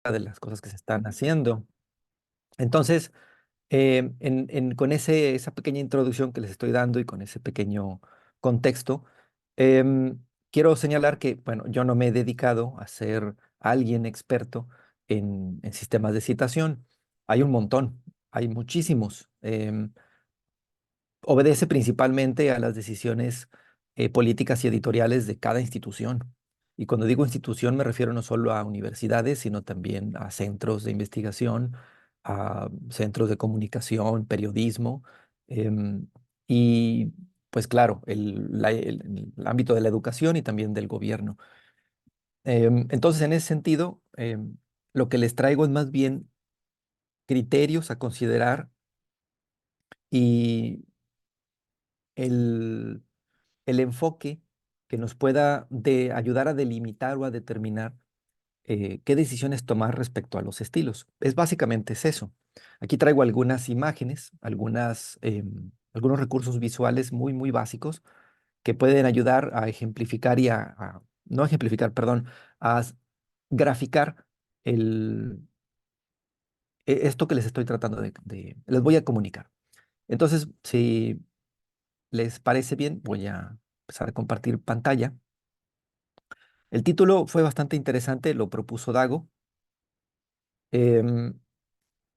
de las cosas que se están haciendo. Entonces, con esa pequeña introducción que les estoy dando y con ese pequeño contexto, quiero señalar que, bueno, yo no me he dedicado a ser alguien experto en sistemas de citación. Hay un montón, hay muchísimos. Obedece principalmente a las decisiones políticas y editoriales de cada institución. Y cuando digo institución me refiero no solo a universidades, sino también a centros de investigación, a centros de comunicación, periodismo, em, y pues claro, el ámbito de la educación y también del gobierno. Entonces, en ese sentido, lo que les traigo es más bien criterios a considerar y el enfoque que nos pueda ayudar a delimitar o a determinar qué decisiones tomar respecto a los estilos. Básicamente es eso. Aquí traigo algunas imágenes, algunos recursos visuales muy básicos que pueden ayudar a ejemplificar no ejemplificar, perdón, graficar esto que les estoy tratando les voy a comunicar. Entonces, si les parece bien, voy a empezar a compartir pantalla. El título fue bastante interesante, lo propuso Dago, em,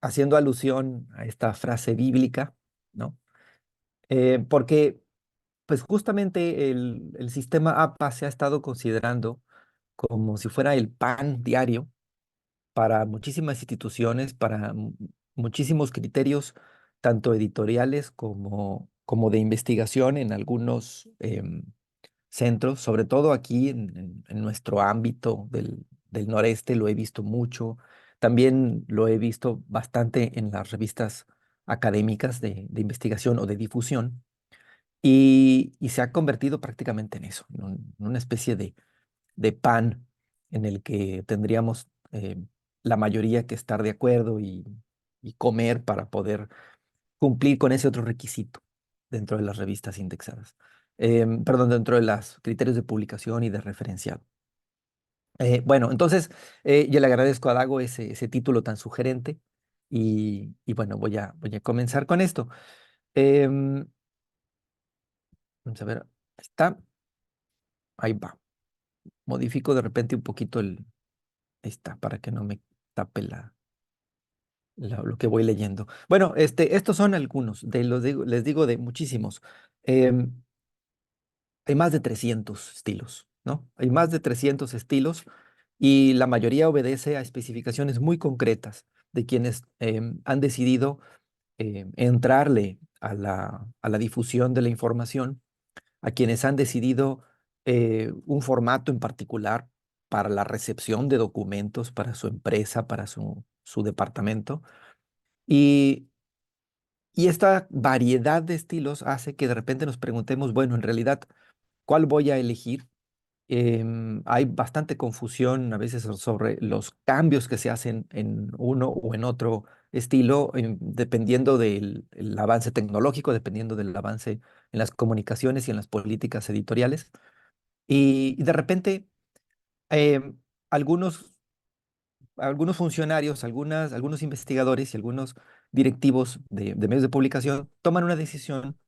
haciendo alusión a esta frase bíblica, ¿no? Porque, pues justamente el sistema APA se ha estado considerando como si fuera el pan diario para muchísimas instituciones, para muchísimos criterios, tanto editoriales como de investigación en algunos centros, sobre todo aquí en nuestro ámbito del noreste, lo he visto mucho. También lo he visto bastante en las revistas académicas de investigación o de difusión. Y se ha convertido prácticamente en eso, en una especie de pan en el que tendríamos la mayoría que estar de acuerdo y comer para poder cumplir con ese otro requisito dentro de las revistas indexadas. Perdón, dentro de los criterios de publicación y de referenciado. Bueno, entonces yo le agradezco a Dago ese título tan sugerente y bueno, voy a comenzar con esto. Em, Vamos a ver, ahí está, ahí va. Modifico de repente un poquito ahí está, para que no me tape lo que voy leyendo. Bueno, estos son algunos, les digo de muchísimos. Em, Hay más de 300 estilos, ¿no? Hay más de 300 estilos y la mayoría obedece a especificaciones muy concretas de quienes han decidido entrarle a la difusión de la información, a quienes han decidido un formato en particular para la recepción de documentos para su empresa, para su departamento. Y, y esta variedad de estilos hace que de repente nos preguntemos, bueno, en realidad, ¿cuál voy a elegir? Hay bastante confusión a veces sobre los cambios que se hacen en uno o en otro estilo, dependiendo del el avance tecnológico, dependiendo del avance en las comunicaciones y en las políticas editoriales. Y de repente, em, algunos algunos funcionarios, algunos investigadores y algunos directivos de medios de publicación toman una decisión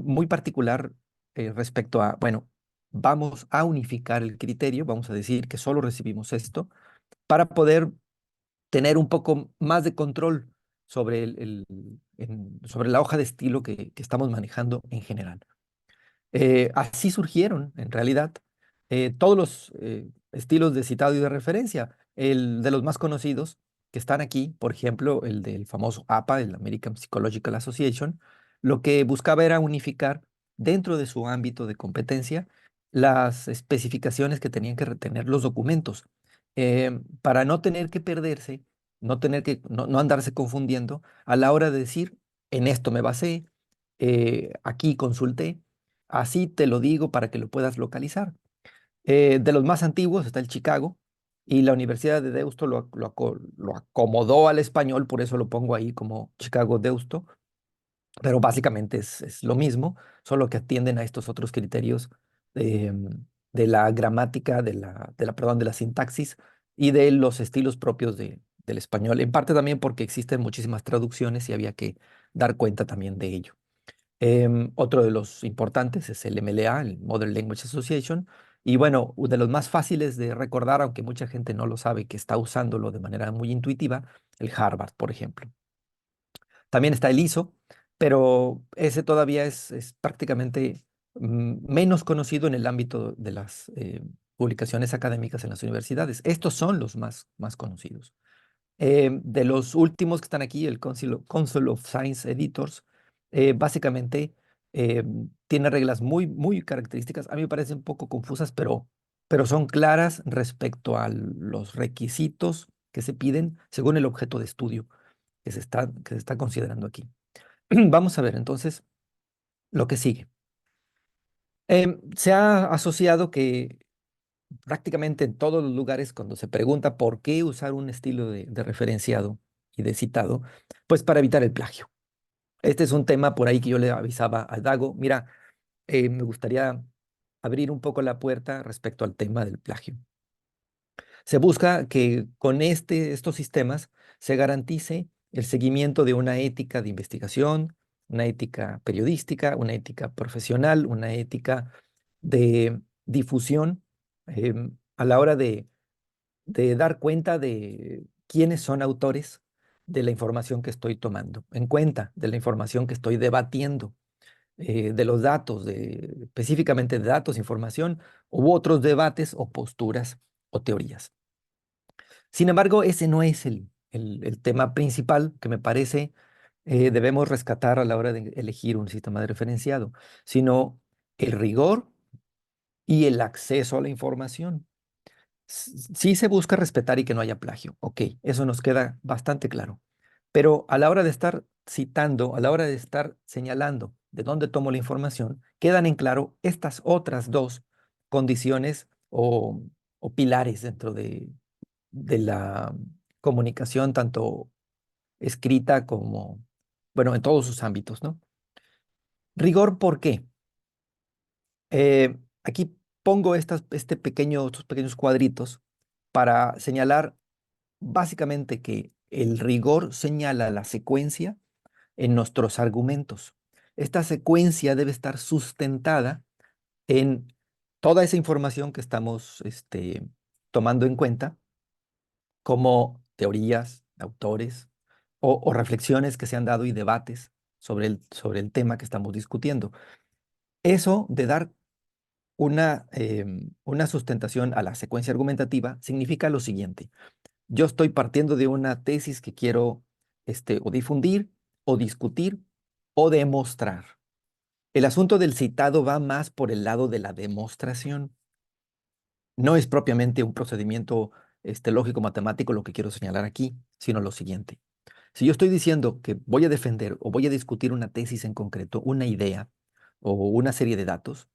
muy particular respecto a, bueno, vamos a unificar el criterio, vamos a decir que solo recibimos esto para poder tener un poco más de control sobre, sobre la hoja de estilo que estamos manejando en general. Así surgieron, en realidad, todos los estilos de citado y de referencia. El de los más conocidos que están aquí, por ejemplo, el del famoso APA, el American Psychological Association, lo que buscaba era unificar dentro de su ámbito de competencia las especificaciones que tenían que retener los documentos, para no tener que perderse, no andarse confundiendo a la hora de decir, en esto me basé, aquí consulté. Así te lo digo para que lo puedas localizar. De los más antiguos está el Chicago y la Universidad de Deusto lo acomodó al español, por eso lo pongo ahí como Chicago Deusto, pero básicamente es lo mismo, solo que atienden a estos otros criterios de la gramática, perdón, de la sintaxis y de los estilos propios del español, en parte también porque existen muchísimas traducciones y había que dar cuenta también de ello. Otro de los importantes es el MLA, el Modern Language Association, y bueno, de los más fáciles de recordar, aunque mucha gente no lo sabe, que está usándolo de manera muy intuitiva, el Harvard, por ejemplo. También está el ISO, pero ese todavía es prácticamente menos conocido en el ámbito de las publicaciones académicas en las universidades. Estos son los más conocidos. De los últimos que están aquí, el Council of Science Editors, básicamente tiene reglas muy características. A mí me parecen un poco confusas, pero son claras respecto a los requisitos que se piden según el objeto de estudio que se está considerando aquí. Vamos a ver entonces lo que sigue. Se ha asociado que prácticamente en todos los lugares, cuando se pregunta por qué usar un estilo de referenciado y de citado, pues para evitar el plagio. Este es un tema por ahí que yo le avisaba a Dago. Mira, me gustaría abrir un poco la puerta respecto al tema del plagio. Se busca que con estos sistemas se garantice el seguimiento de una ética de investigación, una ética periodística, una ética profesional, una ética de difusión a la hora de dar cuenta de quiénes son autores de la información que estoy tomando, en cuenta de la información que estoy debatiendo, de los datos, específicamente de datos, información u otros debates o posturas o teorías. Sin embargo, ese no es el tema principal que me parece debemos rescatar a la hora de elegir un sistema de referenciado, sino el rigor y el acceso a la información. Sí se busca respetar y que no haya plagio. Ok, eso nos queda bastante claro. Pero a la hora de estar citando, a la hora de estar señalando de dónde tomo la información, quedan en claro estas otras dos condiciones o pilares dentro de la comunicación, tanto escrita como, bueno, en todos sus ámbitos, ¿no? Rigor, ¿por qué? Aquí pongo estos pequeños cuadritos para señalar básicamente que el rigor señala la secuencia en nuestros argumentos. Esta secuencia debe estar sustentada en toda esa información que estamos tomando en cuenta como teorías, autores o reflexiones que se han dado y debates sobre el tema que estamos discutiendo. Eso de dar una sustentación a la secuencia argumentativa significa lo siguiente. Yo estoy partiendo de una tesis que quiero o difundir o discutir o demostrar. El asunto del citado va más por el lado de la demostración. No es propiamente un procedimiento lógico-matemático lo que quiero señalar aquí, sino lo siguiente. Si yo estoy diciendo que voy a defender o voy a discutir una tesis en concreto, una idea o una serie de datos,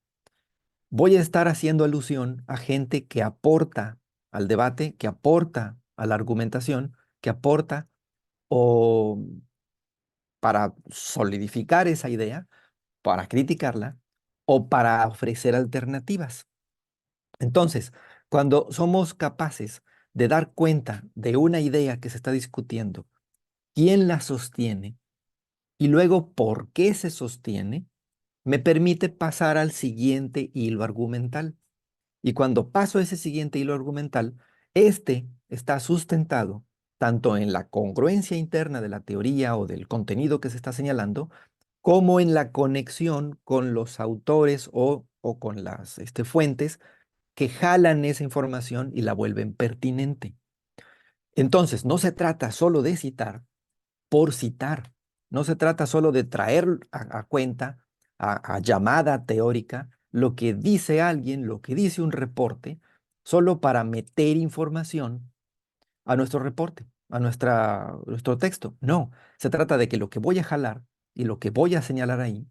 voy a estar haciendo alusión a gente que aporta al debate, que aporta a la argumentación, que aporta o para solidificar esa idea, para criticarla o para ofrecer alternativas. Entonces, cuando somos capaces de dar cuenta de una idea que se está discutiendo, quién la sostiene y luego por qué se sostiene, me permite pasar al siguiente hilo argumental. Y cuando paso ese siguiente hilo argumental, este está sustentado tanto en la congruencia interna de la teoría o del contenido que se está señalando, como en la conexión con los autores o con las fuentes que jalan esa información y la vuelven pertinente. Entonces, no se trata solo de citar por citar, no se trata solo de traer a cuenta, a llamada teórica, lo que dice alguien, lo que dice un reporte, solo para meter información a nuestro reporte, nuestro texto. No, se trata de que lo que voy a jalar y lo que voy a señalar ahí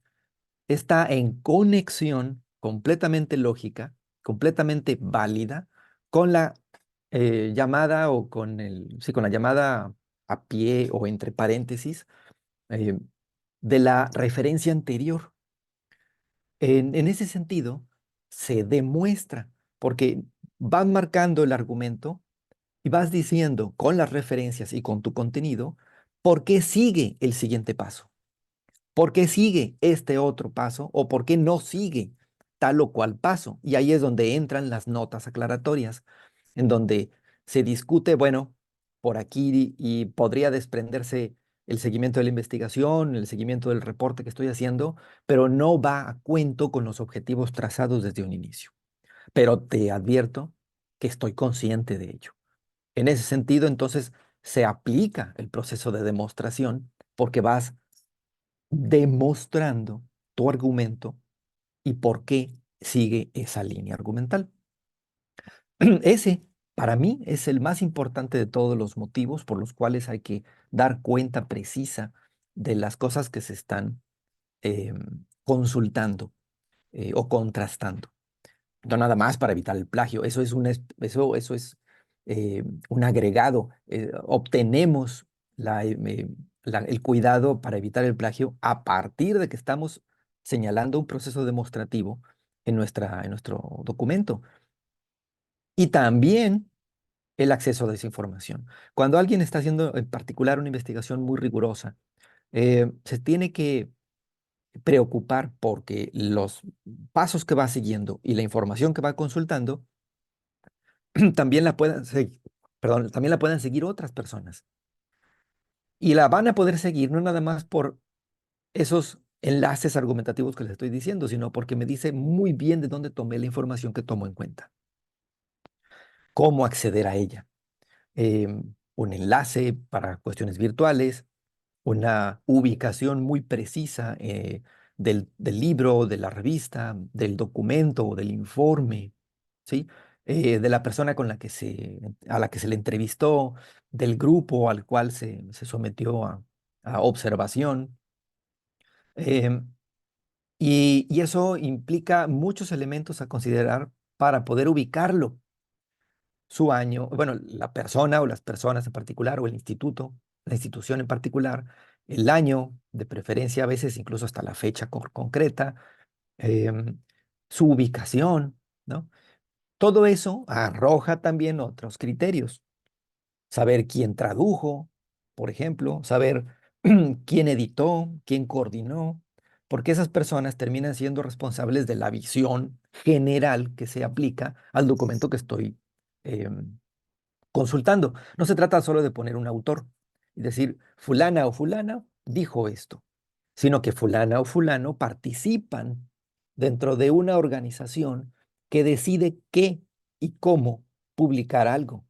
está en conexión completamente lógica, completamente válida con la llamada o sí, con la llamada a pie o entre paréntesis eh, de la referencia anterior. En ese sentido, se demuestra, porque van marcando el argumento y vas diciendo con las referencias y con tu contenido por qué sigue el siguiente paso. ¿Por qué sigue este otro paso o por qué no sigue tal o cual paso? Y ahí es donde entran las notas aclaratorias, en donde se discute, bueno, por aquí y podría desprenderse el seguimiento de la investigación, el seguimiento del reporte que estoy haciendo, pero no va a cuento con los objetivos trazados desde un inicio. Pero te advierto que estoy consciente de ello. En ese sentido, entonces, se aplica el proceso de demostración porque vas demostrando tu argumento y por qué sigue esa línea argumental. Ese, para mí, es el más importante de todos los motivos por los cuales hay que dar cuenta precisa de las cosas que se están consultando o contrastando. No nada más para evitar el plagio, eso es un agregado. Obtenemos el cuidado para evitar el plagio a partir de que estamos señalando un proceso demostrativo en nuestro documento. Y también el acceso a esa información. Cuando alguien está haciendo en particular una investigación muy rigurosa, se tiene que preocupar porque los pasos que va siguiendo y la información que va consultando también la puedan seguir, perdón, también la puedan seguir otras personas. Y la van a poder seguir no nada más por esos enlaces argumentativos que les estoy diciendo, sino porque me dice muy bien de dónde tomé la información que tomo en cuenta, cómo acceder a ella. Un enlace para cuestiones virtuales, una ubicación muy precisa del libro, de la revista, del documento o del informe, ¿sí? De la persona a la que se le entrevistó, del grupo al cual se sometió a observación. Em, y eso implica muchos elementos a considerar para poder ubicarlo, su año, bueno, la persona o las personas en particular, o el instituto, la institución en particular, el año, de preferencia a veces incluso hasta la fecha concreta, em, su ubicación, ¿no? Todo eso arroja también otros criterios. Saber quién tradujo, por ejemplo, saber quién editó, quién coordinó, porque esas personas terminan siendo responsables de la visión general que se aplica al documento que estoy em, consultando. No se trata solo de poner un autor y decir fulana o fulana dijo esto, sino que fulana o fulano participan dentro de una organización que decide qué y cómo publicar algo,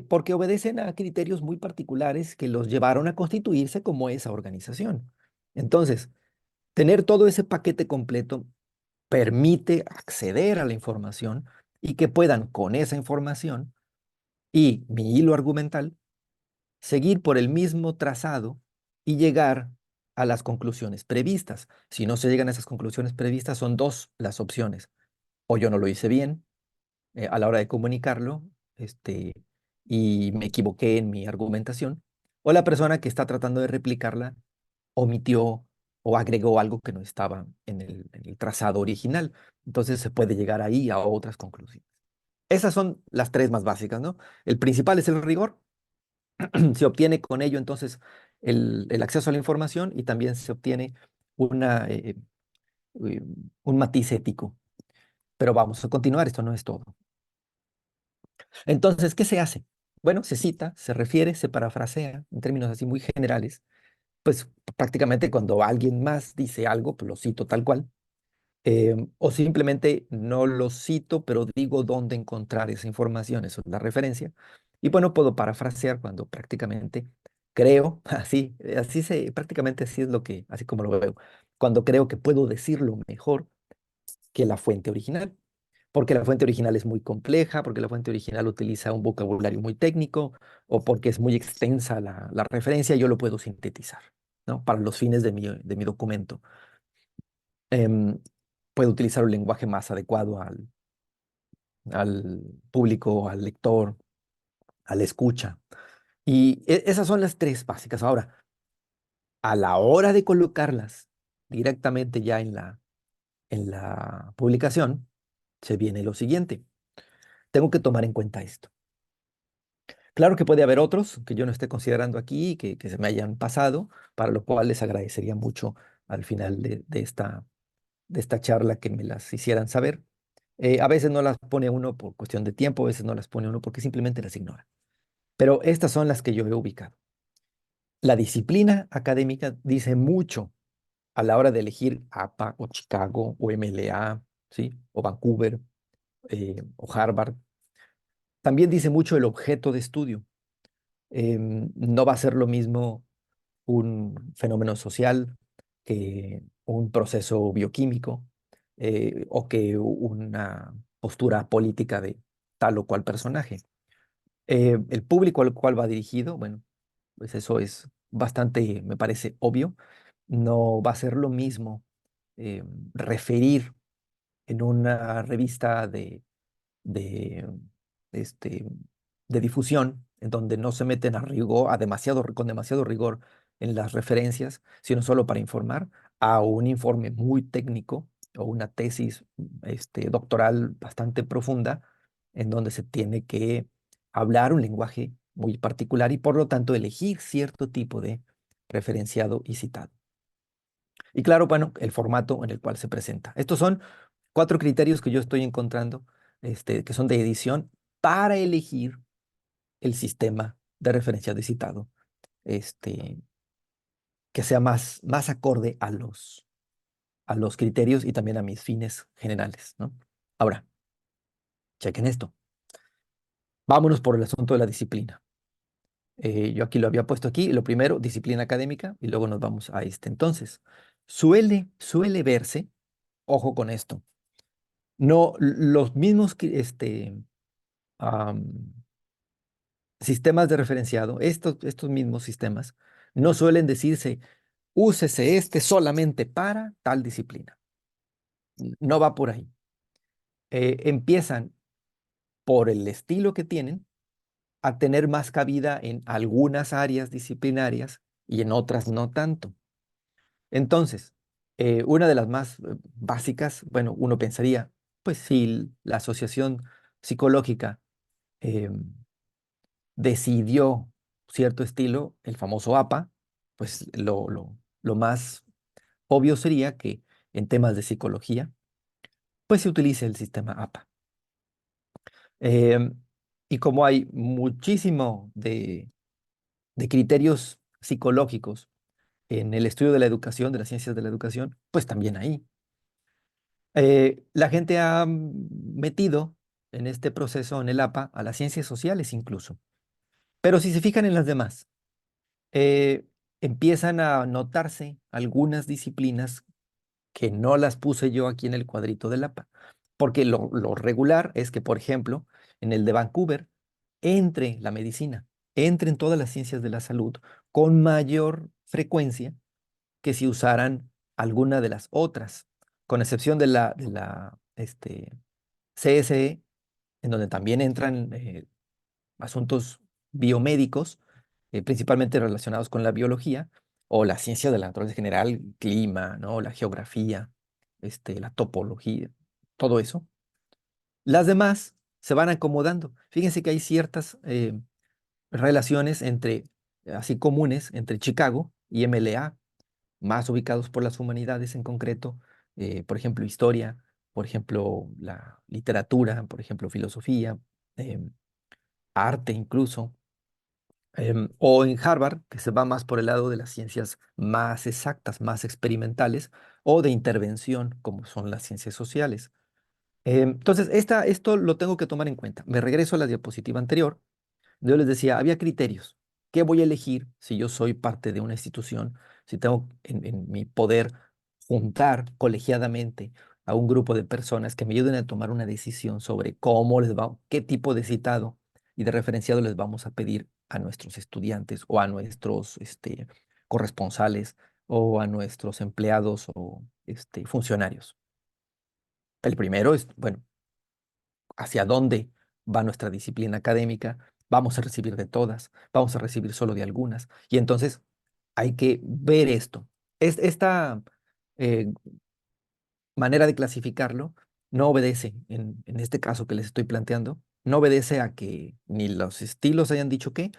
porque obedecen a criterios muy particulares que los llevaron a constituirse como esa organización. Entonces, tener todo ese paquete completo permite acceder a la información y que puedan con esa información y mi hilo argumental, seguir por el mismo trazado y llegar a las conclusiones previstas. Si no se llegan a esas conclusiones previstas, son dos las opciones. O yo no lo hice bien a la hora de comunicarlo, este, y me equivoqué en mi argumentación, o la persona que está tratando de replicarla omitió o agregó algo que no estaba en el trazado original. Entonces se puede llegar ahí a otras conclusiones. Esas son las tres más básicas, ¿no? El principal es el rigor. Se obtiene con ello entonces el acceso a la información y también se obtiene una, eh, un matiz ético. Pero vamos a continuar, esto no es todo. Entonces, ¿qué se hace? Bueno, se cita, se refiere, se parafrasea en términos así muy generales. Pues prácticamente cuando alguien más dice algo, pues lo cito tal cual. O simplemente no lo cito, pero digo dónde encontrar esa información, eso es la referencia. Y bueno, puedo parafrasear cuando prácticamente creo, prácticamente así es así como lo veo, cuando creo que puedo decirlo mejor que la fuente original, porque la fuente original es muy compleja, porque la fuente original utiliza un vocabulario muy técnico, o porque es muy extensa la referencia, yo lo puedo sintetizar, ¿no? Para los fines de mi documento. Em, Puedo utilizar un lenguaje más adecuado al público, al lector, al escucha. Y esas son las tres básicas. Ahora, a la hora de colocarlas directamente ya en la publicación, se viene lo siguiente. Tengo que tomar en cuenta esto. Claro que puede haber otros que yo no esté considerando aquí, que se me hayan pasado, para lo cual les agradecería mucho al final de esta charla que me las hicieran saber. A veces no las pone uno por cuestión de tiempo, a veces no las pone uno porque simplemente las ignora. Pero estas son las que yo he ubicado. La disciplina académica dice mucho a la hora de elegir APA o Chicago o MLA, ¿sí? O Vancouver o Harvard. También dice mucho el objeto de estudio. No va a ser lo mismo un fenómeno social que un proceso bioquímico o que una postura política de tal o cual personaje. El público al cual va dirigido, bueno, pues eso es bastante, me parece obvio. No va a ser lo mismo eh, referir en una revista de, este, de difusión, en donde no se meten a rigor, con demasiado rigor en las referencias, sino solo para informar, a un informe muy técnico o una tesis doctoral bastante profunda, en donde se tiene que hablar un lenguaje muy particular y por lo tanto elegir cierto tipo de referenciado y citado. Y claro, bueno, el formato en el cual se presenta. Estos son cuatro criterios que yo estoy encontrando, que son de edición para elegir el sistema de referencia de citado, este, que sea más acorde a los criterios y también a mis fines generales, ¿no? Ahora, chequen esto. Vámonos por el asunto de la disciplina. Yo aquí lo había puesto aquí, lo primero, disciplina académica, y luego nos vamos a este. Entonces, suele verse, ojo con esto, no los mismos am, sistemas de referenciado, estos mismos sistemas, no suelen decirse, úsese este solamente para tal disciplina. No va por ahí. Empiezan por el estilo que tienen a tener más cabida en algunas áreas disciplinarias y en otras no tanto. Entonces, una de las más básicas, bueno, uno pensaría, pues si la asociación psicológica em, decidió cierto estilo, el famoso APA, pues lo más obvio sería que en temas de psicología, pues se utilice el sistema APA. Em, y como hay muchísimo de criterios psicológicos en el estudio de la educación, de las ciencias de la educación, pues también ahí. La gente ha metido en este proceso, en el APA, a las ciencias sociales incluso. Pero si se fijan en las demás, eh, empiezan a notarse algunas disciplinas que no las puse yo aquí en el cuadrito del APA, porque lo regular es que, por ejemplo, en el de Vancouver, entre la medicina, entren todas las ciencias de la salud con mayor frecuencia que si usaran alguna de las otras, con excepción de la CSE, en donde también entran asuntos biomédicos, principalmente relacionados con la biología o la ciencia de la naturaleza general, clima, ¿no? La geografía, la topología, todo eso. Las demás se van acomodando. Fíjense que hay ciertas relaciones así comunes, entre Chicago y MLA, más ubicados por las humanidades en concreto, por ejemplo, historia, por ejemplo, la literatura, por ejemplo, filosofía, em, arte incluso, o en Harvard, que se va más por el lado de las ciencias más exactas, más experimentales, o de intervención, como son las ciencias sociales. Entonces, esto lo tengo que tomar en cuenta. Me regreso a la diapositiva anterior. Yo les decía, había criterios. ¿Qué voy a elegir si yo soy parte de una institución? Si tengo en mi poder juntar colegiadamente a un grupo de personas que me ayuden a tomar una decisión sobre cómo les va, qué tipo de citado y de referenciado les vamos a pedir a nuestros estudiantes o a nuestros corresponsales o a nuestros empleados o funcionarios. El primero es, bueno, hacia dónde va nuestra disciplina académica, vamos a recibir de todas, vamos a recibir solo de algunas. Y entonces hay que ver esto. Esta eh, manera de clasificarlo no obedece, en este caso que les estoy planteando, no obedece a que ni los estilos hayan dicho qué,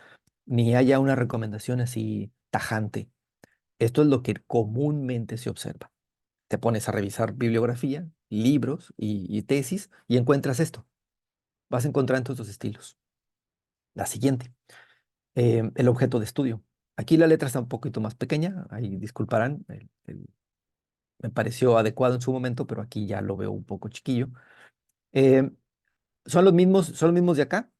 ni haya una recomendación así tajante. Esto es lo que comúnmente se observa. Te pones a revisar bibliografía, libros y tesis y encuentras esto. Vas a encontrar en todos los estilos. La siguiente, el objeto de estudio. Aquí la letra está un poquito más pequeña, ahí disculparán, me pareció adecuado en su momento, pero aquí ya lo veo un poco chiquillo. Eh, son los mismos de acá,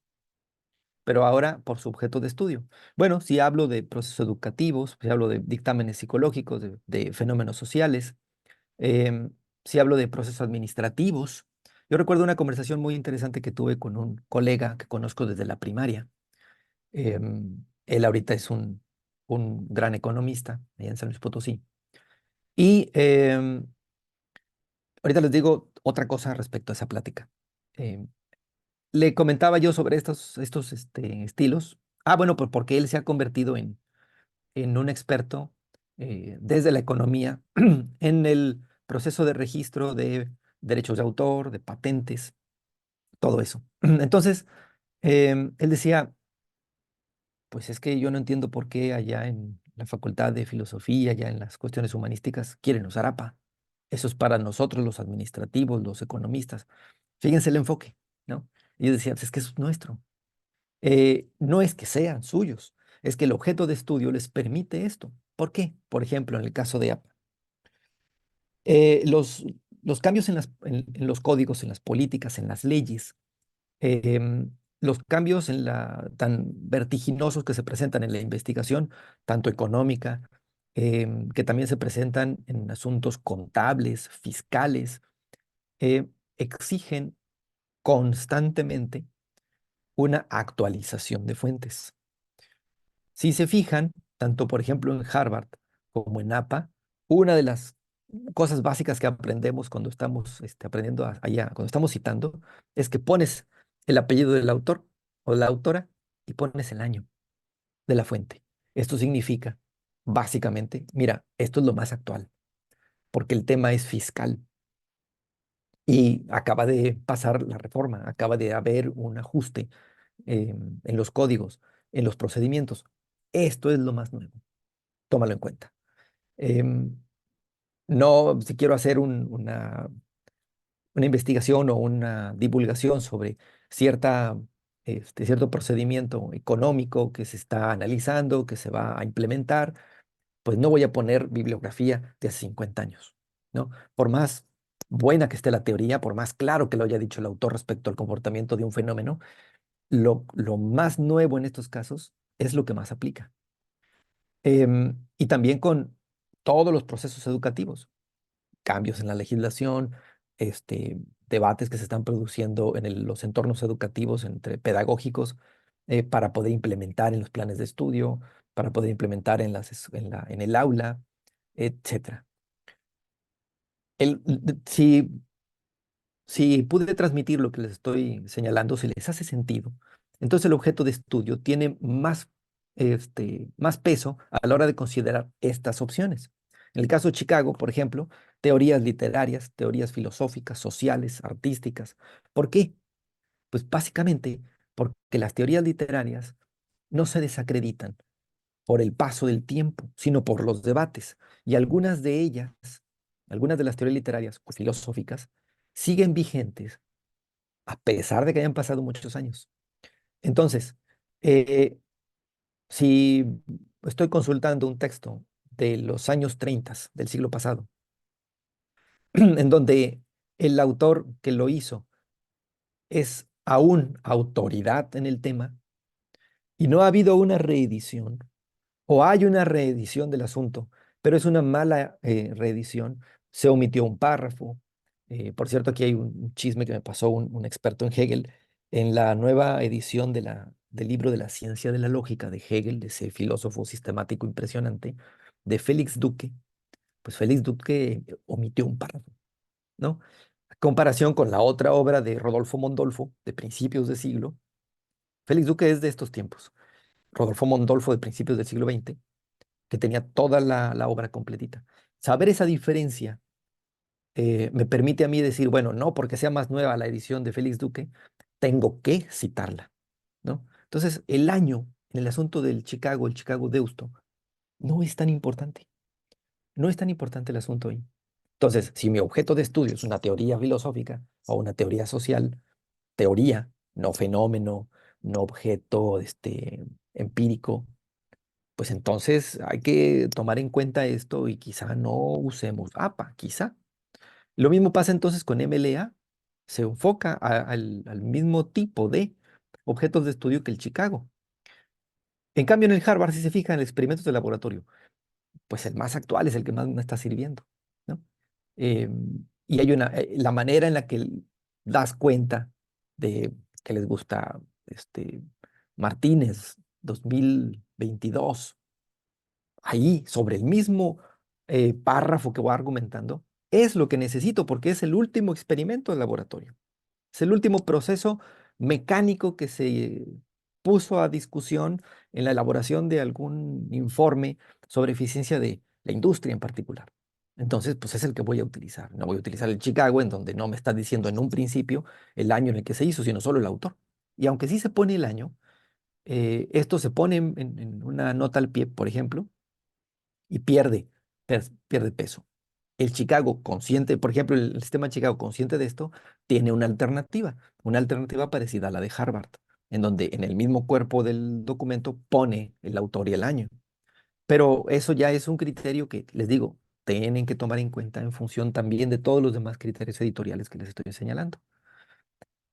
pero ahora por su objeto de estudio. Bueno, si hablo de procesos educativos, si hablo de dictámenes psicológicos, de fenómenos sociales, em, si hablo de procesos administrativos. Yo recuerdo una conversación muy interesante que tuve con un colega que conozco desde la primaria. Él ahorita es un gran economista allá en San Luis Potosí. Y ahorita les digo otra cosa respecto a esa plática. Em, Le comentaba yo sobre estos estilos. Ah, bueno, pues porque él se ha convertido en un experto desde la economía en el proceso de registro de derechos de autor, de patentes, todo eso. Entonces, él decía, pues es que yo no entiendo por qué allá en la Facultad de Filosofía, allá en las cuestiones humanísticas, quieren usar APA. Eso es para nosotros los administrativos, los economistas. Fíjense el enfoque, ¿no? Y yo decía, pues es que es nuestro. No es que sean suyos, es que el objeto de estudio les permite esto. ¿Por qué? Por ejemplo, en el caso de APA, eh, los, los cambios en los códigos, en las políticas, en las leyes, los cambios tan vertiginosos que se presentan en la investigación, tanto económica, que también se presentan en asuntos contables, fiscales, eh, exigen constantemente una actualización de fuentes. Si se fijan, tanto por ejemplo en Harvard como en APA, una de las cosas básicas que aprendemos cuando estamos aprendiendo allá, cuando estamos citando, es que pones el apellido del autor o de la autora y pones el año de la fuente. Esto significa, básicamente, mira, esto es lo más actual, porque el tema es fiscal y acaba de pasar la reforma, acaba de haber un ajuste en los códigos, en los procedimientos. Esto es lo más nuevo. Tómalo en cuenta. Em, no, si quiero hacer una investigación o una divulgación sobre cierto procedimiento económico que se está analizando, que se va a implementar, pues no voy a poner bibliografía de hace 50 años, ¿no? Por más buena que esté la teoría, por más claro que lo haya dicho el autor respecto al comportamiento de un fenómeno, lo más nuevo en estos casos es lo que más aplica. Y también con todos los procesos educativos, cambios en la legislación, debates que se están produciendo en los entornos educativos entre pedagógicos para poder implementar en los planes de estudio, para poder implementar en el aula, etcétera. Si pude transmitir lo que les estoy señalando, si les hace sentido, entonces el objeto de estudio tiene más peso a la hora de considerar estas opciones. En el caso de Chicago, por ejemplo, teorías literarias, teorías filosóficas, sociales, artísticas. ¿Por qué? Pues básicamente porque las teorías literarias no se desacreditan por el paso del tiempo, sino por los debates. Y algunas de ellas, algunas de las teorías literarias o filosóficas, siguen vigentes a pesar de que hayan pasado muchos años. Entonces, eh, si estoy consultando un texto de los años 30 del siglo pasado, en donde el autor que lo hizo es aún autoridad en el tema y no ha habido una reedición, o hay una reedición del asunto, pero es una mala reedición, se omitió un párrafo. Por cierto, aquí hay un chisme que me pasó un experto en Hegel. En la nueva edición del libro de la ciencia de la lógica de Hegel, de ese filósofo sistemático impresionante, de Félix Duque, pues Félix Duque omitió un párrafo, ¿no? A comparación con la otra obra de Rodolfo Mondolfo, de principios de siglo, Félix Duque es de estos tiempos. Rodolfo Mondolfo de principios del siglo XX, que tenía toda la obra completita. Saber esa diferencia me permite a mí decir, bueno, no porque sea más nueva la edición de Félix Duque, tengo que citarla, ¿no? Entonces, el año en el asunto del Chicago, el Chicago Deusto, no es tan importante. No es tan importante el asunto ahí. Entonces, si mi objeto de estudio es una teoría filosófica o una teoría social, teoría, no fenómeno, no objeto empírico, pues entonces hay que tomar en cuenta esto y quizá no usemos APA, quizá. Lo mismo pasa entonces con MLA, se enfoca al mismo tipo de objetos de estudio que el Chicago. En cambio, en el Harvard, si se fijan en experimentos de laboratorio, pues el más actual es el que más me está sirviendo, ¿no? Y hay la manera en la que das cuenta de que les gusta Martínez 2022 ahí sobre el mismo párrafo que voy argumentando, es lo que necesito porque es el último experimento de laboratorio. Es el último proceso mecánico que se puso a discusión en la elaboración de algún informe sobre eficiencia de la industria en particular. Entonces, pues es el que voy a utilizar. No voy a utilizar el Chicago, en donde no me está diciendo en un principio el año en el que se hizo, sino solo el autor. Y aunque sí se pone el año, esto se pone en una nota al pie, por ejemplo, y pierde peso. El Chicago consciente, por ejemplo, el sistema Chicago consciente de esto, tiene una alternativa parecida a la de Harvard, en donde en el mismo cuerpo del documento pone el autor y el año. Pero eso ya es un criterio que, les digo, tienen que tomar en cuenta en función también de todos los demás criterios editoriales que les estoy señalando.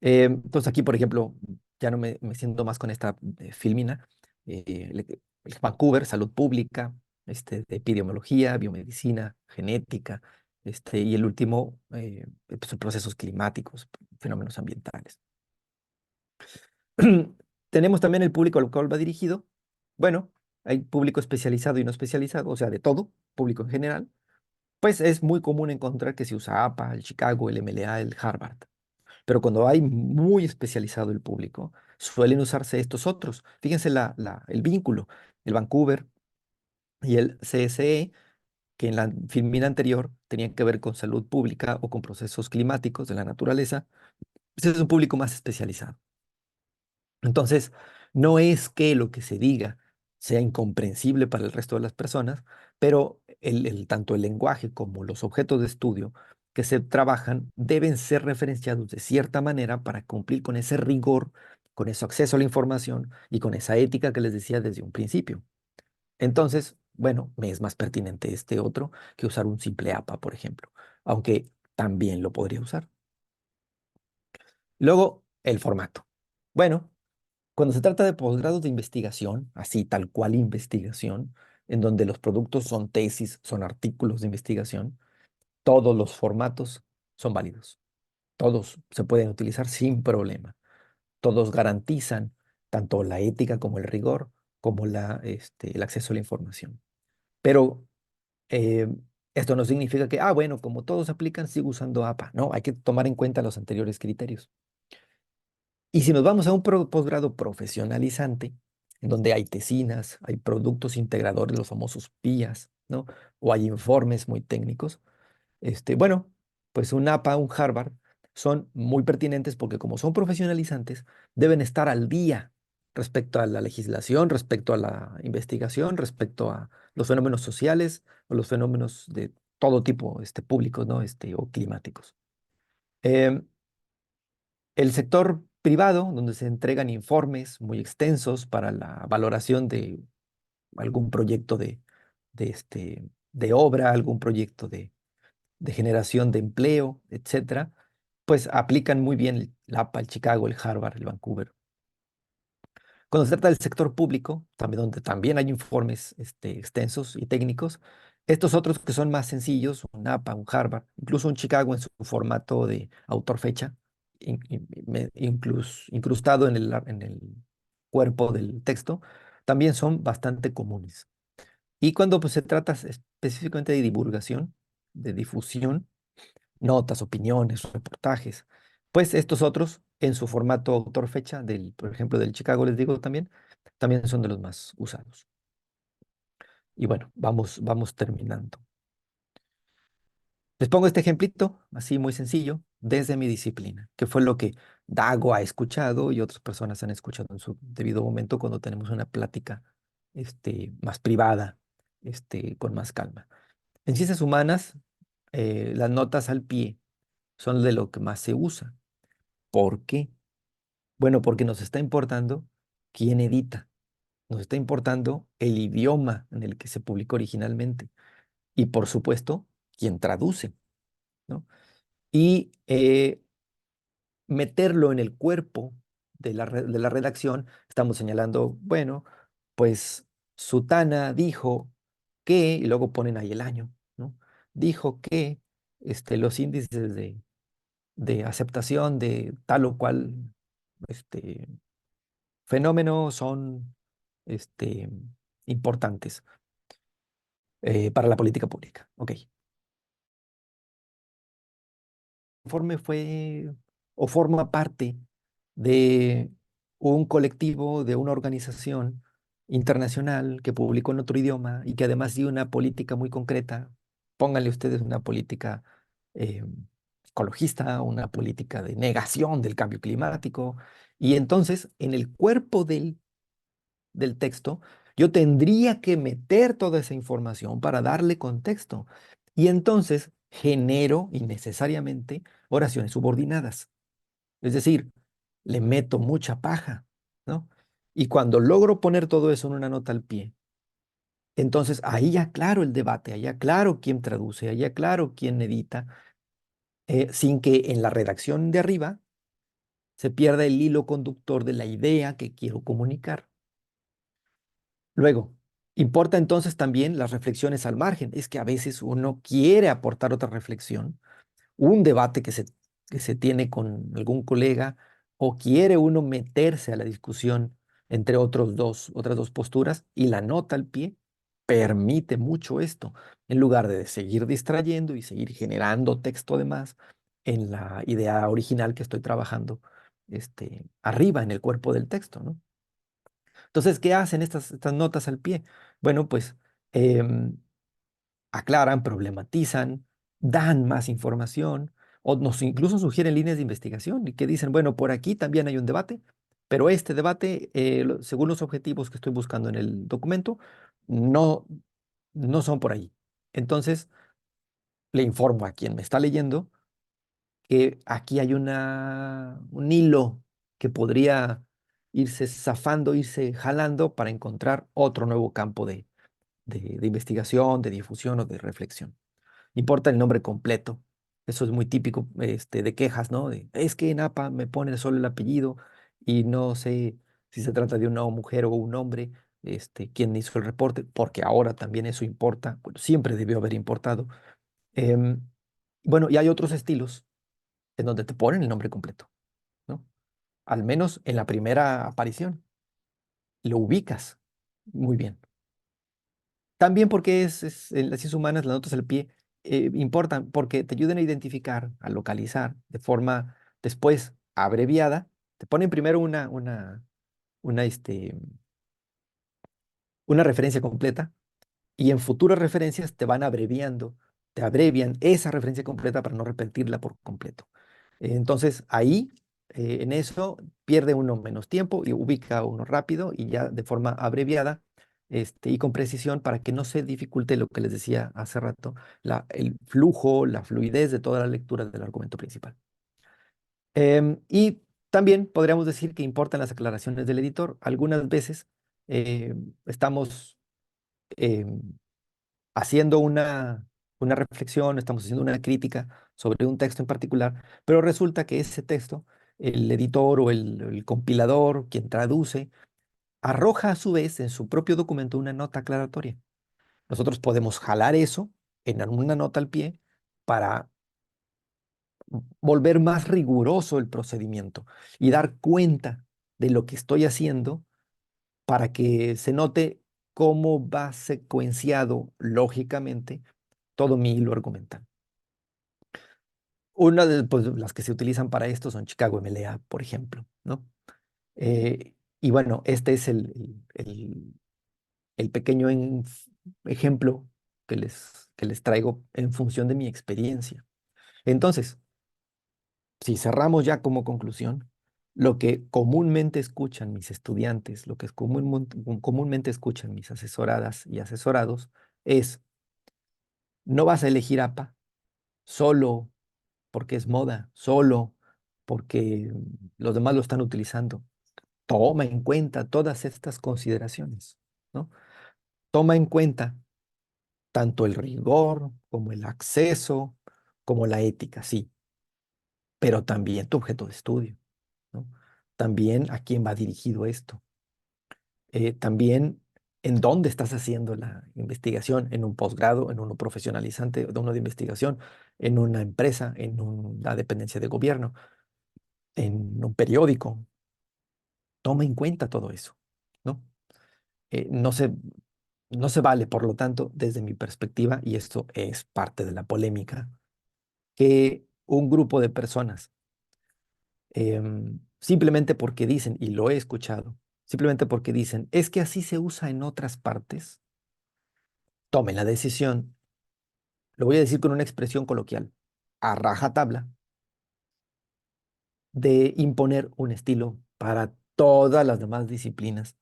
Entonces aquí, por ejemplo, ya no me siento más con esta filmina. El Vancouver, salud pública, de epidemiología, biomedicina, genética, y el último, pues, procesos climáticos, fenómenos ambientales. Tenemos también el público al cual va dirigido. Bueno, hay público especializado y no especializado, o sea, de todo, público en general. Pues es muy común encontrar que se usa APA, el Chicago, el MLA, el Harvard. Pero cuando hay muy especializado el público, suelen usarse estos otros. Fíjense el vínculo, el Vancouver y el CSE, que en la filmina anterior tenían que ver con salud pública o con procesos climáticos de la naturaleza. Ese es un público más especializado. Entonces, no es que lo que se diga sea incomprensible para el resto de las personas, pero tanto el lenguaje como los objetos de estudio que se trabajan deben ser referenciados de cierta manera para cumplir con ese rigor, con ese acceso a la información y con esa ética que les decía desde un principio. Entonces, bueno, me es más pertinente este otro que usar un simple APA, por ejemplo, aunque también lo podría usar. Luego, el formato. Bueno, cuando se trata de posgrados de investigación, así tal cual investigación, en donde los productos son tesis, son artículos de investigación, todos los formatos son válidos. Todos se pueden utilizar sin problema. Todos garantizan tanto la ética como el rigor, como el acceso a la información. Pero eh, esto no significa que, bueno, como todos aplican, sigo usando APA. No, hay que tomar en cuenta los anteriores criterios. Y si nos vamos a un posgrado profesionalizante, en donde hay tesinas, hay productos integradores, los famosos PIAs, ¿no? O hay informes muy técnicos, bueno, pues un APA, un Harvard, son muy pertinentes porque como son profesionalizantes, deben estar al día respecto a la legislación, respecto a la investigación, respecto a los fenómenos sociales o los fenómenos de todo tipo, públicos, ¿no? O climáticos. Em, el sector privado, donde se entregan informes muy extensos para la valoración de algún proyecto de obra, algún proyecto de generación de empleo, etcétera, pues aplican muy bien el APA, el Chicago, el Harvard, el Vancouver. Cuando se trata del sector público, también, donde también hay informes extensos y técnicos, estos otros que son más sencillos, un APA, un Harvard, incluso un Chicago en su formato de autor-fecha, incrustado en el cuerpo del texto, también son bastante comunes. Y cuando pues, se trata específicamente de divulgación, de difusión, notas, opiniones, reportajes. Pues estos otros, en su formato autor-fecha, por ejemplo, del Chicago, les digo también son de los más usados. Y bueno, vamos terminando. Les pongo este ejemplito, así muy sencillo, desde mi disciplina, que fue lo que Dago ha escuchado y otras personas han escuchado en su debido momento cuando tenemos una plática más privada, con más calma. En ciencias humanas, las notas al pie son de lo que más se usa. ¿Por qué? Bueno, porque nos está importando quién edita, nos está importando el idioma en el que se publicó originalmente y, por supuesto, quién traduce, ¿no? Y meterlo en el cuerpo de la redacción, estamos señalando, bueno, pues Sutana dijo que, y luego ponen ahí el año, ¿no? Dijo que los índices de aceptación de tal o cual este, fenómeno son este, importantes para la política pública. Ok. Informe fue o forma parte de un colectivo, de una organización internacional que publicó en otro idioma y que además dio una política muy concreta. Pónganle ustedes una política eh, ecologista, una política de negación del cambio climático. Y entonces, en el cuerpo del texto, yo tendría que meter toda esa información para darle contexto. Y entonces genero innecesariamente oraciones subordinadas. Es decir, le meto mucha paja, ¿no? Y cuando logro poner todo eso en una nota al pie, entonces ahí ya claro el debate, ahí ya claro quién traduce, ahí ya claro quién edita, sin que en la redacción de arriba se pierda el hilo conductor de la idea que quiero comunicar. Luego, importa entonces también las reflexiones al margen. Es que a veces uno quiere aportar otra reflexión, un debate que se tiene con algún colega, o quiere uno meterse a la discusión entre otras dos posturas, y la nota al pie permite mucho esto, en lugar de seguir distrayendo y seguir generando texto además en la idea original que estoy trabajando arriba en el cuerpo del texto, ¿no? Entonces, ¿qué hacen estas notas al pie? Bueno, pues em, aclaran, problematizan, dan más información o nos incluso sugieren líneas de investigación y que dicen, bueno, por aquí también hay un debate, pero este debate, según los objetivos que estoy buscando en el documento, no, no son por ahí. Entonces, le informo a quien me está leyendo que aquí hay un hilo que podría irse zafando, irse jalando para encontrar otro nuevo campo de investigación, de difusión o de reflexión. Importa el nombre completo. Eso es muy típico de quejas, ¿no? Es que en APA me pone solo el apellido y no sé si se trata de una mujer o un hombre, quién hizo el reporte, porque ahora también eso importa. Bueno, siempre debió haber importado. Em, bueno, y hay otros estilos en donde te ponen el nombre completo, ¿no? Al menos en la primera aparición, lo ubicas muy bien. También porque en las ciencias humanas las notas al pie importan porque te ayudan a identificar, a localizar de forma después abreviada. Te ponen primero una, una referencia completa y en futuras referencias te van abreviando, te abrevian esa referencia completa para no repetirla por completo. Entonces ahí, en eso, pierde uno menos tiempo y ubica uno rápido y ya de forma abreviada y con precisión para que no se dificulte lo que les decía hace rato, el flujo, la fluidez de toda la lectura del argumento principal. Y también podríamos decir que importan las aclaraciones del editor. Algunas veces estamos em, haciendo una reflexión, estamos haciendo una crítica sobre un texto en particular, pero resulta que ese texto, el editor o el compilador, quien traduce, arroja a su vez en su propio documento una nota aclaratoria. Nosotros podemos jalar eso en una nota al pie para volver más riguroso el procedimiento y dar cuenta de lo que estoy haciendo para que se note cómo va secuenciado lógicamente todo mi hilo argumental. Una de pues, las que se utilizan para esto son Chicago MLA, por ejemplo, ¿no? Y bueno, este es el pequeño ejemplo que les traigo en función de mi experiencia. Entonces, si cerramos ya como conclusión, lo que comúnmente escuchan mis estudiantes, lo que comúnmente escuchan mis asesoradas y asesorados es, no vas a elegir APA solo porque es moda, solo porque los demás lo están utilizando. Toma en cuenta todas estas consideraciones, ¿no? Toma en cuenta tanto el rigor como el acceso, como la ética, sí, pero también tu objeto de estudio, ¿no? También a quién va dirigido esto. También en dónde estás haciendo la investigación, en un posgrado, en uno profesionalizante, de uno de investigación, en una empresa, en una dependencia de gobierno, en un periódico. Toma en cuenta todo eso, ¿no? No se, no se vale, por lo tanto, desde mi perspectiva, y esto es parte de la polémica, que un grupo de personas, simplemente porque dicen, y lo he escuchado, simplemente porque dicen, es que así se usa en otras partes, tomen la decisión, lo voy a decir con una expresión coloquial, a rajatabla, de imponer un estilo para todas las demás disciplinas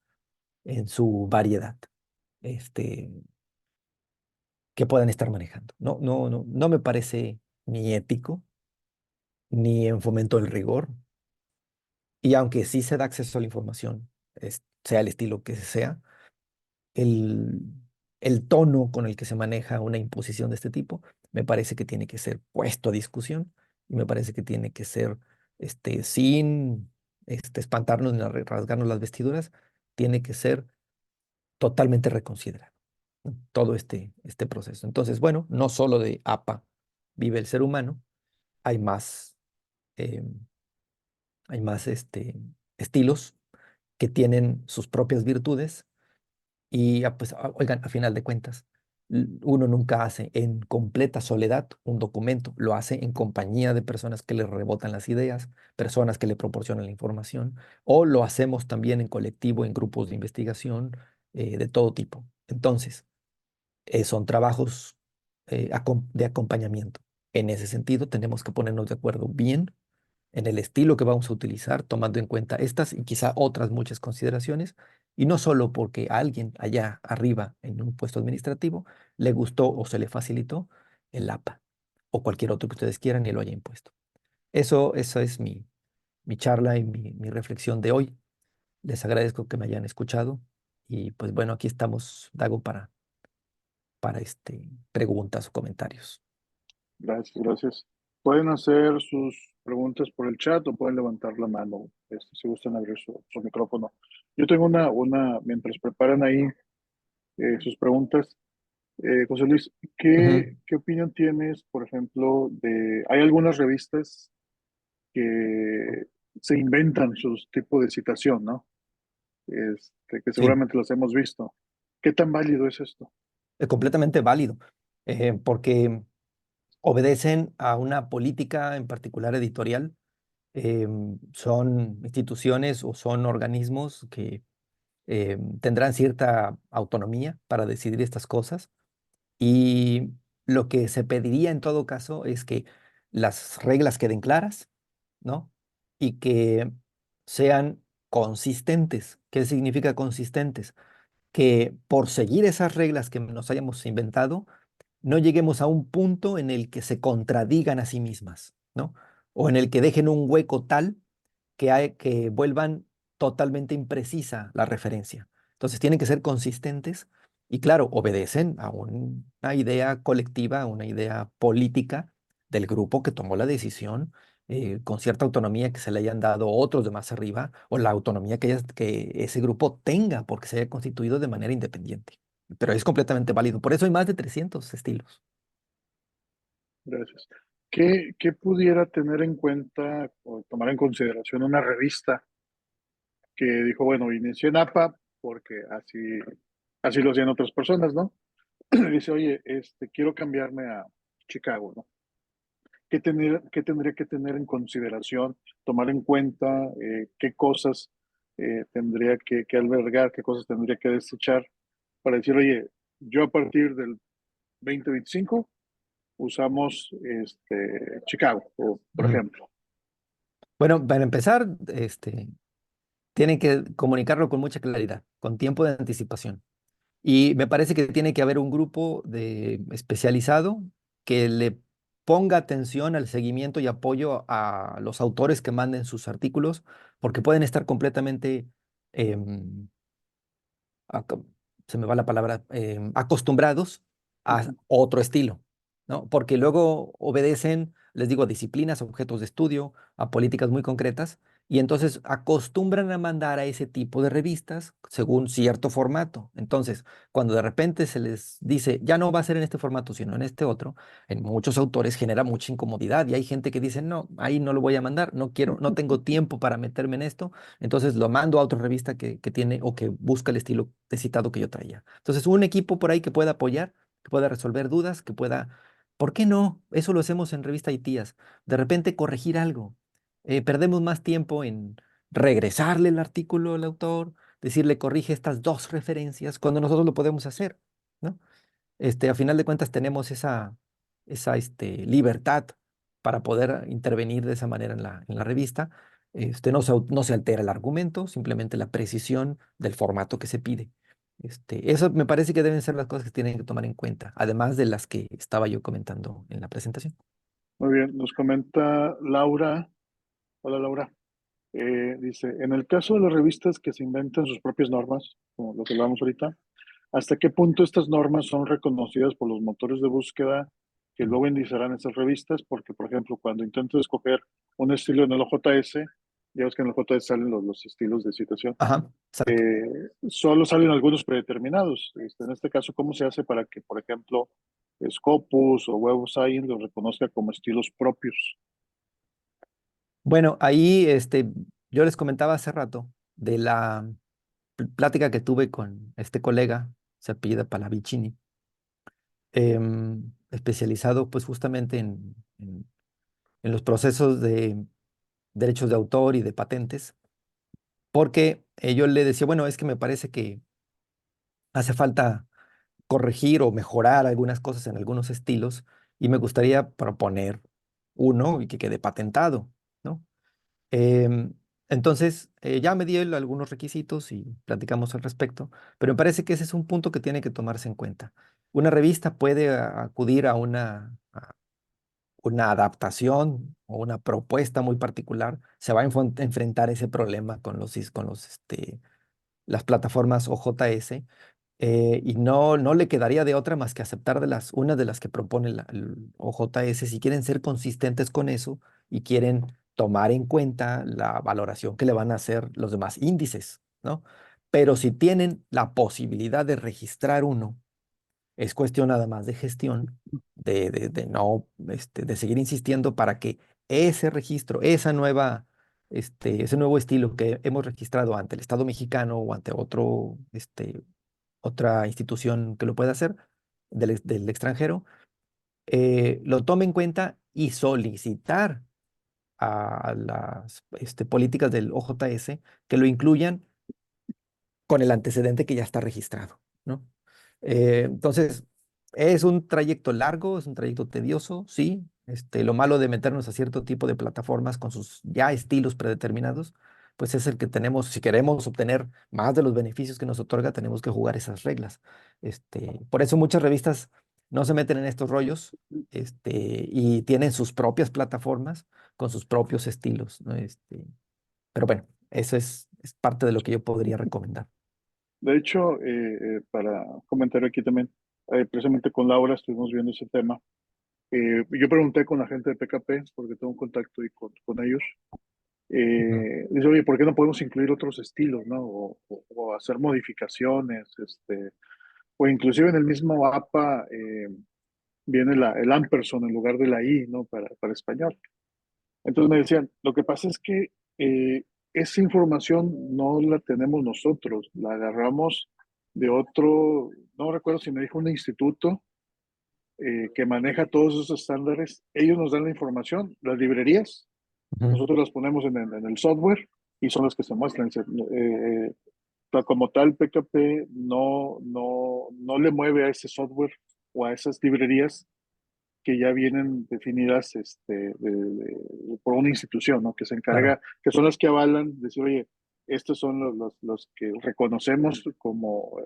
en su variedad, este, que puedan estar manejando. No me parece ni ético, ni en fomento del rigor, y aunque sí se da acceso a la información, sea el estilo que sea, el, el tono con el que se maneja una imposición de este tipo, me parece que tiene que ser puesto a discusión y me parece que tiene que ser sin espantarnos ni rasgarnos las vestiduras, tiene que ser totalmente reconsiderado, ¿no? Todo este proceso. Entonces, bueno, no solo de APA vive el ser humano, hay más, eh, hay más estilos que tienen sus propias virtudes. Y pues, oigan, a final de cuentas, uno nunca hace en completa soledad un documento, lo hace en compañía de personas que le rebotan las ideas, personas que le proporcionan la información, o lo hacemos también en colectivo, en grupos de investigación de todo tipo. Entonces, son trabajos de acompañamiento. En ese sentido, tenemos que ponernos de acuerdo bien en el estilo que vamos a utilizar, tomando en cuenta estas y quizá otras muchas consideraciones, y no solo porque a alguien allá arriba en un puesto administrativo le gustó o se le facilitó el APA o cualquier otro que ustedes quieran y lo haya impuesto. Eso es mi charla y mi reflexión de hoy. Les agradezco que me hayan escuchado y pues bueno, aquí estamos, Dago, para preguntas o comentarios. Gracias, gracias. Pueden hacer sus preguntas por el chat o pueden levantar la mano, si gustan abrir su micrófono. Yo tengo mientras preparan ahí sus preguntas, José Luis, Ujú. ¿qué opinión tienes, por ejemplo, hay algunas revistas que se inventan sus tipos de citación, ¿no? Que Sí, seguramente los hemos visto. ¿Qué tan válido es esto? es completamente válido, porque obedecen a una política en particular editorial. Son instituciones o son organismos que tendrán cierta autonomía para decidir estas cosas y lo que se pediría en todo caso es que las reglas queden claras, ¿no? Y que sean consistentes. ¿Qué significa consistentes? Que por seguir esas reglas que nos hayamos inventado, no lleguemos a un punto en el que se contradigan a sí mismas, ¿no? O en el que dejen un hueco tal que vuelvan totalmente imprecisa la referencia. Entonces tienen que ser consistentes y claro, obedecen a una idea colectiva, a una idea política del grupo que tomó la decisión, con cierta autonomía que se le hayan dado otros de más arriba, o la autonomía que ese grupo tenga porque se haya constituido de manera independiente. Pero es completamente válido. Por eso hay más de 300 estilos. Gracias. ¿Qué pudiera tener en cuenta o tomar en consideración una revista que dijo, bueno, inicié en APA porque así lo hacían otras personas, ¿no? Dice, oye, quiero cambiarme a Chicago, ¿no? ¿Qué tendría que tener en consideración, tomar en cuenta, qué cosas tendría que albergar, qué cosas tendría que desechar para decir, oye, yo a partir del 2025 usamos Chicago, por Ujú. ejemplo. Bueno, para empezar, tienen que comunicarlo con mucha claridad, con tiempo de anticipación. Y me parece que tiene que haber un grupo especializado que le ponga atención al seguimiento y apoyo a los autores que manden sus artículos, porque pueden estar completamente em, aco- se me va la palabra, acostumbrados a Ujú. otro estilo, ¿no? Porque luego obedecen, les digo, a disciplinas, a objetos de estudio, a políticas muy concretas, y entonces acostumbran a mandar a ese tipo de revistas según cierto formato. Entonces, cuando de repente se les dice, ya no va a ser en este formato, sino en este otro, en muchos autores genera mucha incomodidad y hay gente que dice, no, ahí no lo voy a mandar, no quiero, no tengo tiempo para meterme en esto, entonces lo mando a otra revista que tiene o que busca el estilo de citado que yo traía. Entonces, un equipo por ahí que pueda apoyar, que pueda resolver dudas, que pueda, ¿por qué no? Eso lo hacemos en Revista Itías. De repente corregir algo. Perdemos más tiempo en regresarle el artículo al autor, decirle corrige estas dos referencias, cuando nosotros lo podemos hacer, ¿no? A final de cuentas tenemos esa libertad para poder intervenir de esa manera en la revista. No se altera el argumento, simplemente la precisión del formato que se pide. Eso me parece que deben ser las cosas que tienen que tomar en cuenta, además de las que estaba yo comentando en la presentación. Muy bien, nos comenta Laura. Hola Laura. Dice, en el caso de las revistas que se inventan sus propias normas, como lo que hablamos ahorita, ¿hasta qué punto estas normas son reconocidas por los motores de búsqueda que Mm. luego indizarán esas revistas? Porque, por ejemplo, cuando intento escoger un estilo en el OJS, ya ves que en el OJS salen los estilos de citación, Ajá, exacto. eh, solo salen algunos predeterminados. En este caso, ¿cómo se hace para que, por ejemplo, Scopus o Web of Science los reconozca como estilos propios? Bueno, ahí yo les comentaba hace rato de la plática que tuve con este colega, se apellida Palavicini, especializado pues justamente en los procesos de derechos de autor y de patentes, porque yo le decía, bueno, es que me parece que hace falta corregir o mejorar algunas cosas en algunos estilos y me gustaría proponer uno y que quede patentado, ¿no? Em, entonces, ya me di él algunos requisitos y platicamos al respecto, pero me parece que ese es un punto que tiene que tomarse en cuenta. Una revista puede acudir a una adaptación o una propuesta muy particular, se va a enfrentar ese problema con las plataformas OJS, y no le quedaría de otra más que aceptar una de las que propone el OJS si quieren ser consistentes con eso y quieren tomar en cuenta la valoración que le van a hacer los demás índices, ¿no? Pero si tienen la posibilidad de registrar uno, es cuestión nada más de gestión, de no, de seguir insistiendo para que ese registro, ese nuevo estilo que hemos registrado ante el Estado mexicano o ante otra institución que lo pueda hacer del extranjero, lo tome en cuenta y solicitar a las políticas del OJS que lo incluyan con el antecedente que ya está registrado, ¿no? Entonces, es un trayecto largo, es un trayecto tedioso, sí. Lo malo de meternos a cierto tipo de plataformas con sus ya estilos predeterminados, pues es el que tenemos, si queremos obtener más de los beneficios que nos otorga, tenemos que jugar esas reglas. Por eso muchas revistas no se meten en estos rollos, y tienen sus propias plataformas con sus propios estilos, ¿no? Pero bueno, eso es parte de lo que yo podría recomendar. De hecho, para comentar aquí también, precisamente con Laura estuvimos viendo ese tema. Yo pregunté con la gente de PKP, porque tengo un contacto y con ellos. Ujú, Dice, oye, ¿por qué no podemos incluir otros estilos, no? O hacer modificaciones, o inclusive en el mismo APA viene el ampersand en lugar de la I, ¿no? Para español. Entonces me decían, lo que pasa es que esa información no la tenemos nosotros, la agarramos de otro, no recuerdo si me dijo un instituto que maneja todos esos estándares. Ellos nos dan la información, las librerías, ujú. nosotros las ponemos en el software y son las que se muestran. Como tal, PKP no le mueve a ese software o a esas librerías que ya vienen definidas por una institución, ¿no? Que se Claro. encarga, que son las que avalan, decir, oye, estos son los que reconocemos como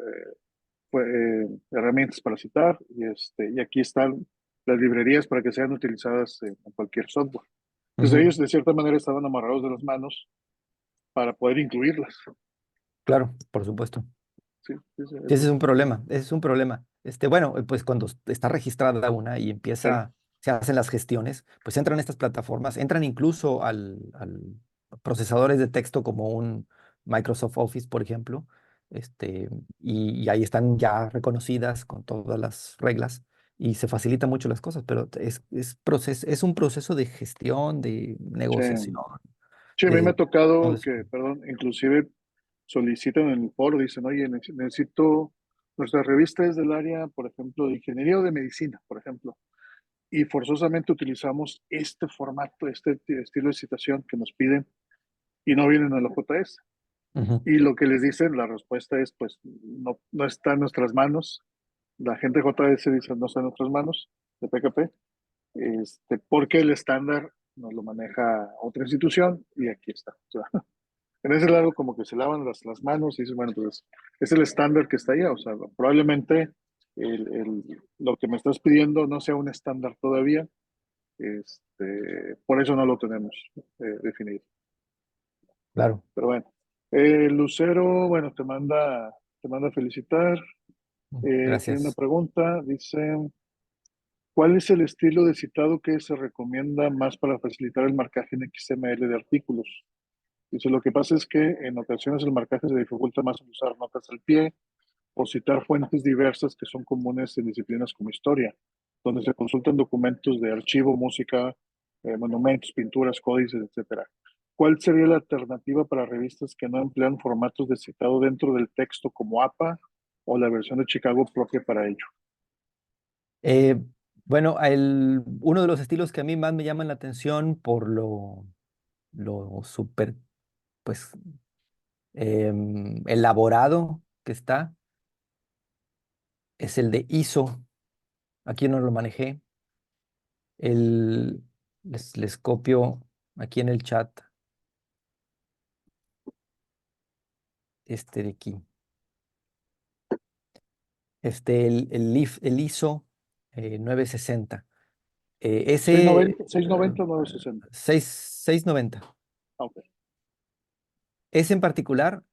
herramientas para citar, y aquí están las librerías para que sean utilizadas en cualquier software. Entonces Ujú. ellos de cierta manera estaban amarrados de las manos para poder incluirlas. Claro, por supuesto. Sí, sí, sí, Sí, eso ese es es, un problema, ese es un problema. Bueno, pues cuando está registrada una y sí, se hacen las gestiones, pues entran estas plataformas, entran incluso al procesadores de texto como un Microsoft Office, por ejemplo, y ahí están ya reconocidas con todas las reglas y se facilitan mucho las cosas, pero es un proceso de gestión, de sí. negociación, Sí, a mí me ha de todo tocado eso. que, perdón, inclusive solicitan en el foro, dicen, oye, necesito, nuestra revista es del área, por ejemplo, de ingeniería o de medicina, por ejemplo, y forzosamente utilizamos este formato, este estilo de citación que nos piden y no vienen a la JS. Ujú. Y lo que les dicen, la respuesta es, pues, no, no está en nuestras manos. La gente de JS dice, no está en nuestras manos, de PKP, porque el estándar nos lo maneja otra institución y aquí está. O sea, en ese lado como que se lavan las manos y dicen, bueno, pues es el estándar que está allá, o sea, probablemente lo que me estás pidiendo no sea un estándar todavía, por eso no lo tenemos definido. Claro. Pero bueno, Lucero, bueno, te manda a felicitar, tiene una Gracias. pregunta, dice, ¿cuál es el estilo de citado que se recomienda más para facilitar el marcaje en XML de artículos? Dice, lo que pasa es que en ocasiones el marcaje se dificulta más al usar notas al pie o citar fuentes diversas que son comunes en disciplinas como historia, donde se consultan documentos de archivo, música, monumentos, pinturas, códices, etcétera. ¿Cuál sería la alternativa para revistas que no emplean formatos de citado dentro del texto como APA o la versión de Chicago propia para ello? Eh, bueno, uno de los estilos que a mí más me llaman la atención por lo súper, pues, elaborado que está, es el de ISO. Aquí no lo manejé. El, les copio aquí en el chat este de aquí. El ISO 960. Ese 690, 690 o 960. 690. Ah, ok. Ese en particular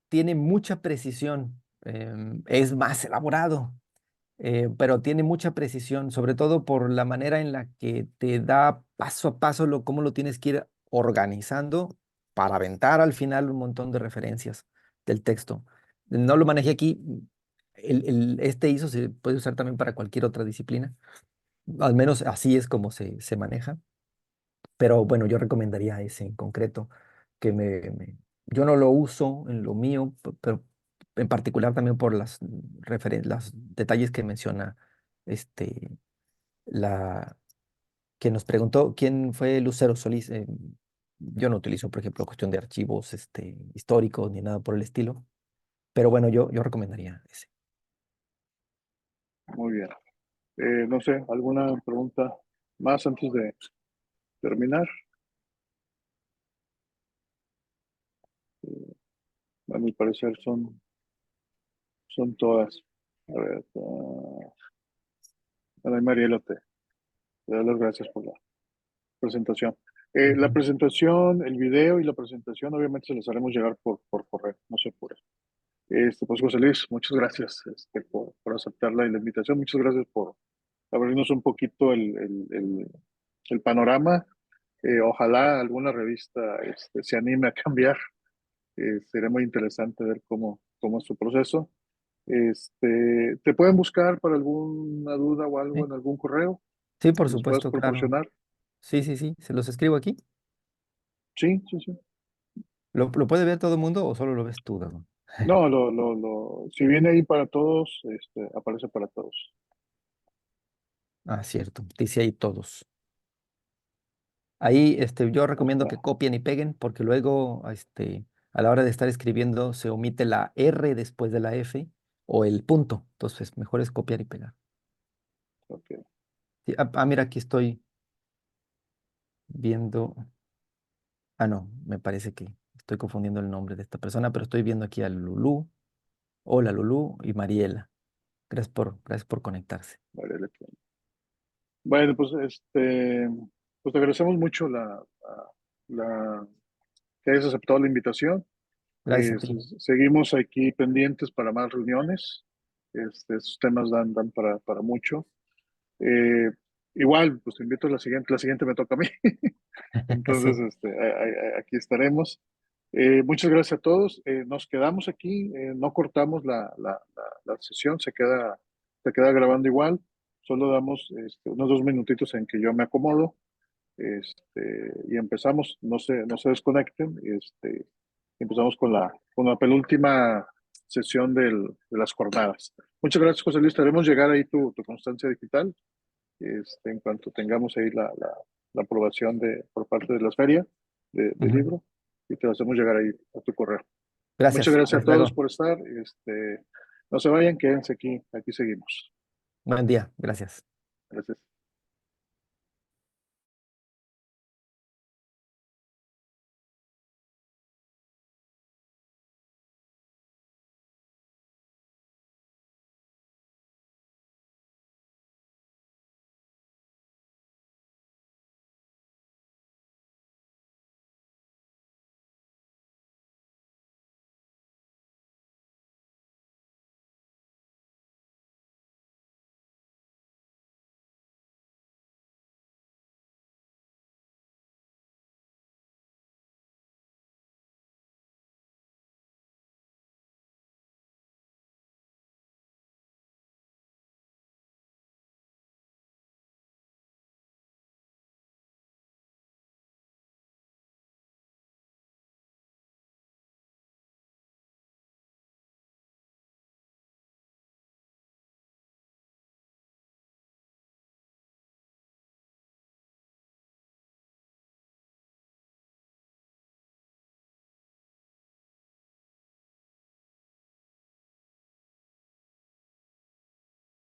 tiene mucha precisión, es más elaborado, pero tiene mucha precisión, sobre todo por la manera en la que te da paso a paso cómo lo tienes que ir organizando para aventar al final un montón de referencias del texto. No lo manejé aquí. Este ISO se puede usar también para cualquier otra disciplina. Al menos así es como se maneja. Pero bueno, yo recomendaría ese en concreto, que yo no lo uso en lo mío, pero en particular también por los detalles que menciona este, la que nos preguntó quién fue Lucero Solís. Yo no utilizo, por ejemplo, cuestión de archivos históricos ni nada por el estilo, pero bueno, yo recomendaría ese. Muy bien. No sé, ¿alguna pregunta más antes de terminar? A mi parecer son todas. A ver, Ana Mariela, te doy las gracias por la presentación. La Ujú. presentación, el video y la presentación, obviamente se los haremos llegar por correo, no se apure. Pues José Luis, muchas gracias por aceptar la invitación, muchas gracias por abrirnos un poquito el panorama. Ojalá alguna revista se anime a cambiar. Sería muy interesante ver cómo es su proceso. ¿Te pueden buscar para alguna duda o algo Sí, en algún correo sí, por que les puedas supuesto, claro. proporcionar? Sí, sí, sí, se los escribo aquí. Sí, sí, sí. ¿Lo puede ver todo el mundo o solo lo ves tú, Dago? No, si viene ahí para todos, aparece para todos. Ah, cierto, dice ahí todos. Ahí yo Ahí recomiendo está. que copien y peguen porque luego a la hora de estar escribiendo se omite la R después de la F o el punto. Entonces, mejor es copiar y pegar. Ok, Sí, mira, aquí estoy viendo. Ah, no, me parece que estoy confundiendo el nombre de esta persona, pero estoy viendo aquí a Lulú. Hola, Lulú y Mariela. Gracias por conectarse. vale, bueno, pues pues te agradecemos mucho la que hayas aceptado la invitación. Gracias a ti. Seguimos aquí pendientes para más reuniones. Estos temas dan para mucho. Eh, Igual, pues te invito a la siguiente me toca a mí. Entonces, Sí, aquí estaremos. Muchas gracias a todos. Nos quedamos aquí, no cortamos la sesión, se queda grabando igual. Solo damos unos 2 minutitos en que yo me acomodo y empezamos. No se desconecten. Empezamos con la penúltima sesión de las jornadas. Muchas gracias, José Luis. Te haremos llegar ahí tu constancia digital en cuanto tengamos ahí la aprobación por parte de la feria de ujú. libro y te lo hacemos llegar ahí a tu correo. Muchas Gracias. gracias a Hasta todos luego. por estar. No se vayan, quédense aquí seguimos. Buen día. Gracias. Gracias.